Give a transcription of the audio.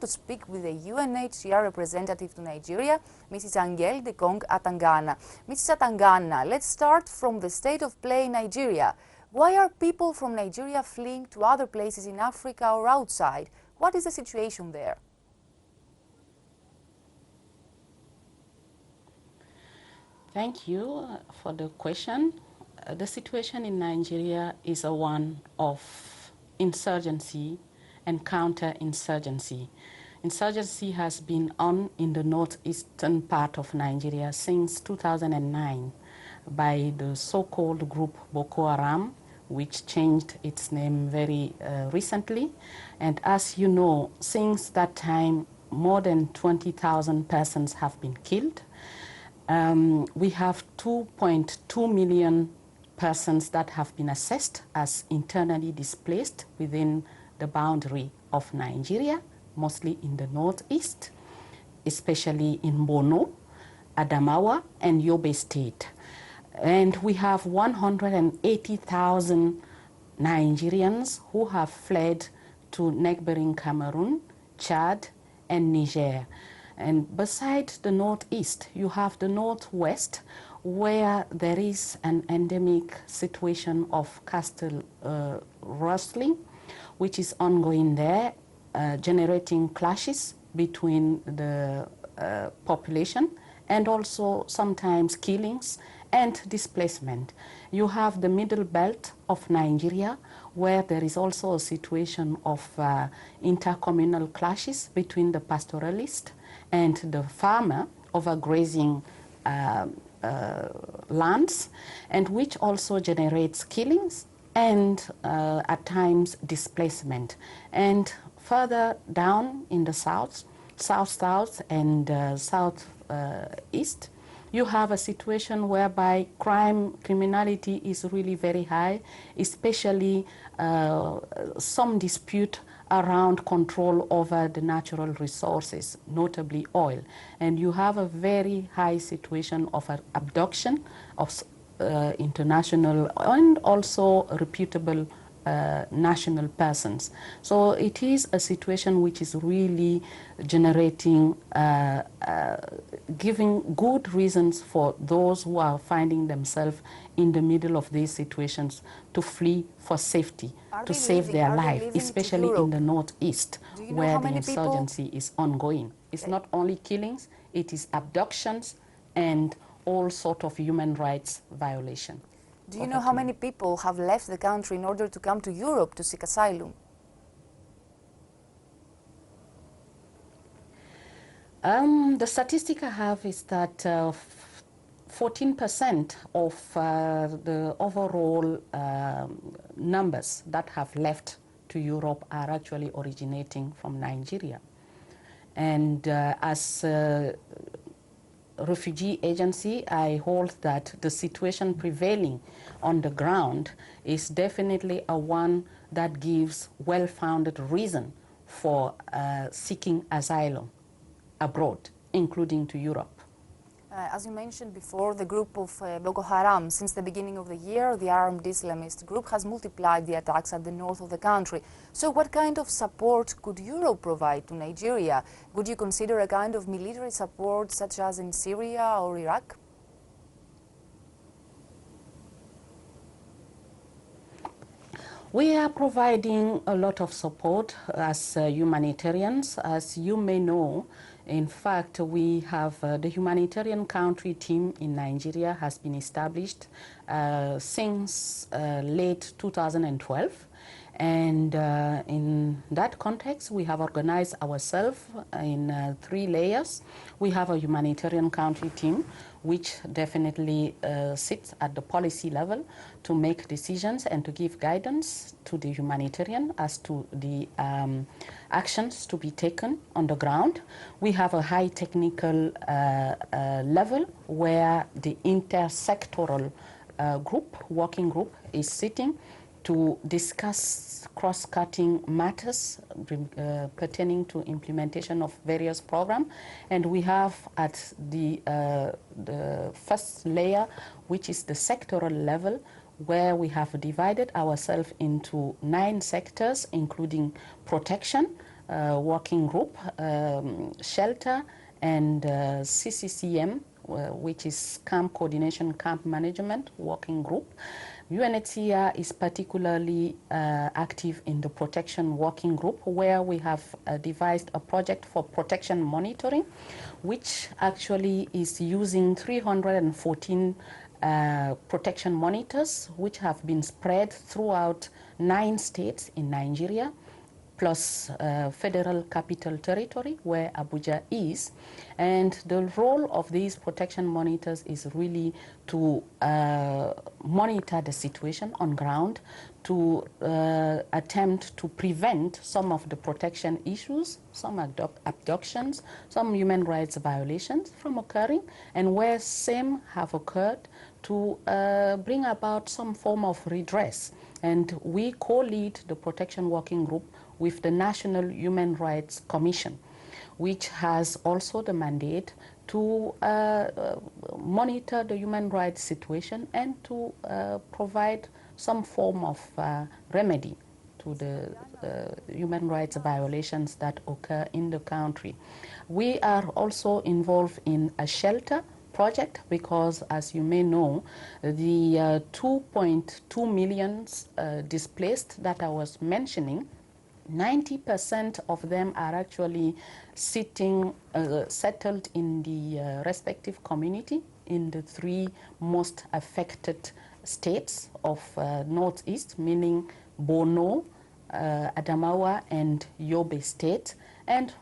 to speak with the UNHCR representative to Nigeria, Mrs. Angele Dikongue-Atangana. Mrs. Atangana, let's start from the state of play in Nigeria. Why are people from Nigeria fleeing to other places in Africa or outside? What is the situation there? Thank you for the question. The situation in Nigeria is a one of insurgency and counter-insurgency. Insurgency has been on in the northeastern part of Nigeria since 2009 by the so-called group Boko Haram, which changed its name very recently. And as you know, since that time, more than 20,000 persons have been killed. We have 2.2 million persons that have been assessed as internally displaced within the boundary of Nigeria, mostly in the northeast, especially in Borno, Adamawa, and Yobe State. And we have 180,000 Nigerians who have fled to neighboring Cameroon, Chad, and Niger. And beside the northeast, you have the northwest, where there is an endemic situation of cattle rustling, which is ongoing there, generating clashes between the population and also sometimes killings and displacement. You have the middle belt of Nigeria, where there is also a situation of intercommunal clashes between the pastoralist and the farmer overgrazing lands, and which also generates killings and at times displacement. And further down in the south and southeast, you have a situation whereby criminality is really very high, especially some dispute around control over the natural resources, notably oil. And you have a very high situation of abduction of international and also reputable national persons. So it is a situation which is really generating, giving good reasons for those who are finding themselves in the middle of these situations to flee for safety, to save their life, especially in the northeast, where the insurgency is ongoing. It's not only killings, it is abductions and all sort of human rights violation. Do you know how many people have left the country in order to come to Europe to seek asylum? The statistic I have is that 14% of the overall numbers that have left to Europe are actually originating from Nigeria. And as refugee agency, I hold that the situation prevailing on the ground is definitely a one that gives well-founded reason for seeking asylum abroad, including to Europe. As you mentioned before, the group of Boko Haram, since the beginning of the year, the armed Islamist group has multiplied the attacks at the north of the country. So what kind of support could Europe provide to Nigeria? Would you consider a kind of military support such as in Syria or Iraq? We are providing a lot of support as humanitarians. As you may know, in fact, we have the humanitarian country team in Nigeria has been established since late 2012. And in that context, we have organized ourselves in 3 layers. We have a humanitarian country team, which definitely sits at the policy level to make decisions and to give guidance to the humanitarian as to the actions to be taken on the ground. We have a high technical level where the intersectoral working group is sitting to discuss cross-cutting matters pertaining to implementation of various programs. And we have at the first layer, which is the sectoral level, where we have divided ourselves into 9 sectors, including protection, working group, shelter, and CCCM, which is Camp Coordination, Camp Management Working Group. UNHCR is particularly active in the Protection Working Group, where we have devised a project for protection monitoring, which actually is using 314 protection monitors, which have been spread throughout 9 states in Nigeria, plus Federal Capital Territory, where Abuja is. And the role of these protection monitors is really to monitor the situation on ground, to attempt to prevent some of the protection issues, some abductions, some human rights violations from occurring, and where same have occurred, to bring about some form of redress. And we co-lead the Protection Working Group with the National Human Rights Commission, which has also the mandate to monitor the human rights situation and to provide some form of remedy to the human rights violations that occur in the country. We are also involved in a shelter project because, as you may know, the 2.2 million displaced that I was mentioning, 90% of them are actually settled in the respective community in the 3 most affected states of Northeast, meaning Borno, Adamawa, and Yobe State. And